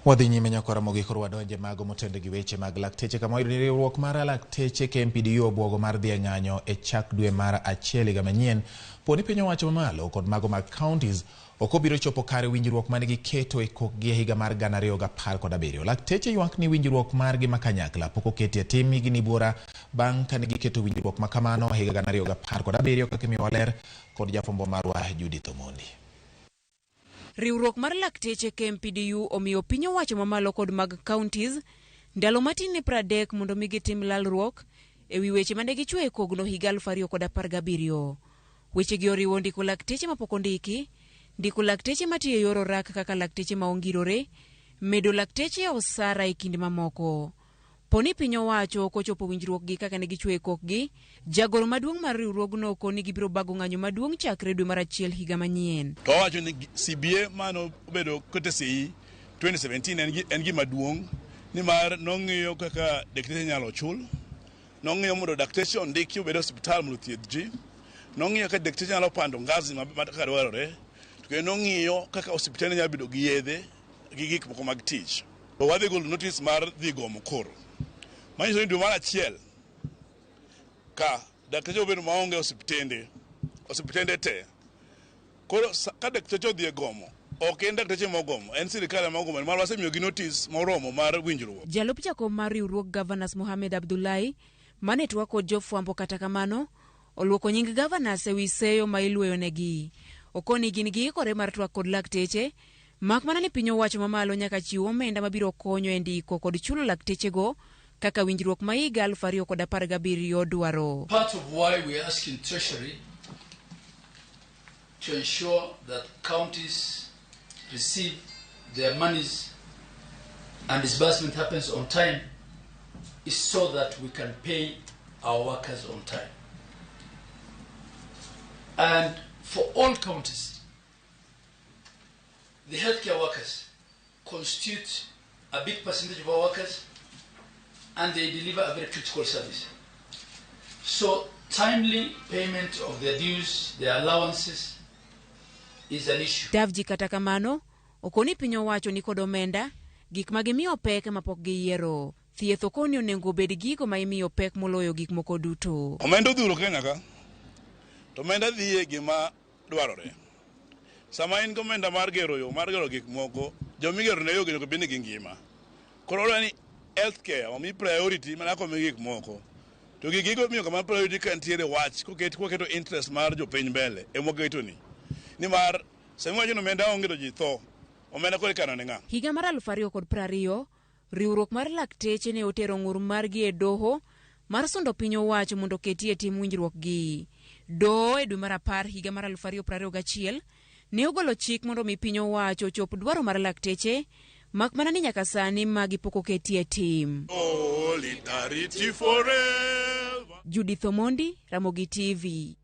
Wadhi nyime nyaka Ramogi koro wadonje mago motende gi weche mag Lakteche kama oyudo ni riwruok mar Lakteche KMPDU obuogo mar dhi ng'anyo e chak dwe mar achiel higa manyien poni piny owacho mamalo kod mago mag counties ok obiro chopo kare winjruok mane giketo e kokgi e higa mar 2017. Lakteche ywak ni winjruok margi ma kanyakla pok oketi e tim higni buora bang' kane giketo winjruok ma kamano e higa 2017 kaka imiyo ler kod jafwambo marwa Judith Omondi. Riwruok mar Lakteche KMPDU omiyo piny owacho mamalo kod mag counties ndalo matin ne 30 mondo mi gitim lalruok e wi weche mane gichwe e kogno higa 2017. Weche gi oriwo ndiko lakteche mapok ondiki, ndiko lakteche matiyo e yor orak kaka lakteche maongirore, medo lakteche osara e kinde mamoko. Poni piny owacho kochopo winjruok gi kaka ne gichwe e kokgi, jagoro maduong' mar riwruogno koni gibiro bago ng'anyo maduong' chakre dwe mar achiel higa manyien. To wacho ni CBA mano obedo kotesi 2017 en gima duong' ni mar nong'iyo kaka dakteche nyalo chul, nong'iyo mondo dakteche ondiki obedo hospital mondo thiedh ji, nong'iyo kaka dakteche nyalo pando ngazi kaka dwarore, to kendo nong'iyo kaka osiptende nyalo bedo gi yedhe gi gik moko mag tich. To wadhi golo notice mar dhi gomo koro. Manyiso ni dwe mar achiel ka dakteche obedo maonge osiptende te. Koro ka dakteche odhi e gomo, ok en dakteche mogomo, en sirikal mogomo, mar wasemiyo gi notice moromo mar winjruok. Jalup jakom mar riwruok Governors Mohamed Abdullahi mane twak kod jofwambo kata kamano oluoko nying Governors e wi seyo ma iluoyo negi. Okoni gin giikore mar twak kod lakteche, mak mana ni piny owacho mamalo nyaka chiw omenda mabiro konyo e ndiko kod chulo lakteche go kaka winjruok ma higa 2017 dwaro. Part of why we are asking Treasury to ensure that counties receive their monies and disbursement happens on time is so that we can pay our workers on time. And for all counties, the healthcare workers constitute a big percentage of our workers and they deliver a very critical service. So timely payment of their dues, their allowances is an issue. Davji kata kamano, okoni piny owacho ni kod omenda, gik magimiyo pek mapok giyiero. Thieth okoni onengo bed gigo ma imiyo pek moloyo gik moko duto. Omenda dhuro Kenya ka, to omenda dhiye gima dwarore. Sama in gomenda mar gero yo, mar gero gik moko, jomigero ne yo gino bende gi ngima. Koro ni healthcare omi priority mana ko mi gik moko. To gigo miyo kama priority kan tiere wach koketo interest mar jopiny mbele emogeto ni. Nimar sama wacho omenda onge to ji tho. Omenda kore kano ne ng'a. Higa mar 2020, riwruok mar Lakteche ne otero ng'ur margi e doho mar sondo piny owacho mondo ketie tim winjruok gi. Doho e dwe mar 10 higa mar 2021 ne ogolo chik mondo mi piny owacho chop dwaro mar lakteche, mak mana ni nyaka sani magi pok oketie tim. Solidarity forever. Judith Omondi, Ramogi TV.